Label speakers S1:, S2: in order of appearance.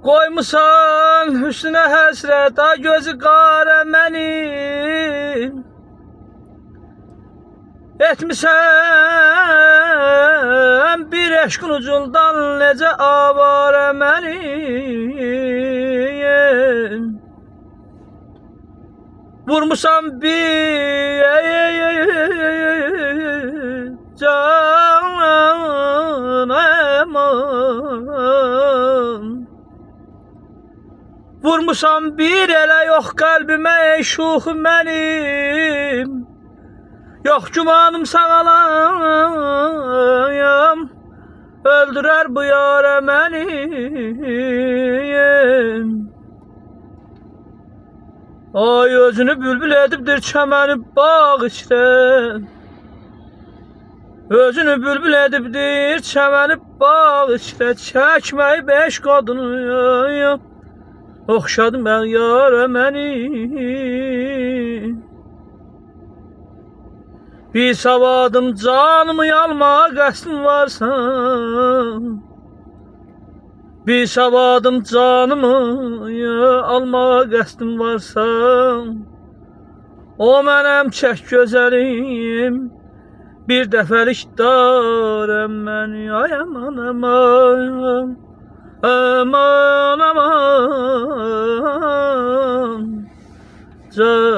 S1: Koymusan hüsnə həsrət, ay gözü qara mənim. Etmisən bir eşqin ucundan necə avara mənim. Vurmusan bir can aman. Vurmusan bir elə yox qəlbimə ey şuxu mənim. Yox gümanım sağalayam, öldürər bu yara mənim. Ay özünü bülbül edibdir çəməni bağ içrə. Özünü bülbül edibdir çəməni bağ içrə. Çəkməyi beş qadını oxşadım mən yara məni. Bir savadım canımı almağa qəsdin varsa, bir savadım canımı almağa qəsdin varsa, o mənəm çək gözəlim, bir dəfəlik darəm məni. Ay aman aman, aman aman, can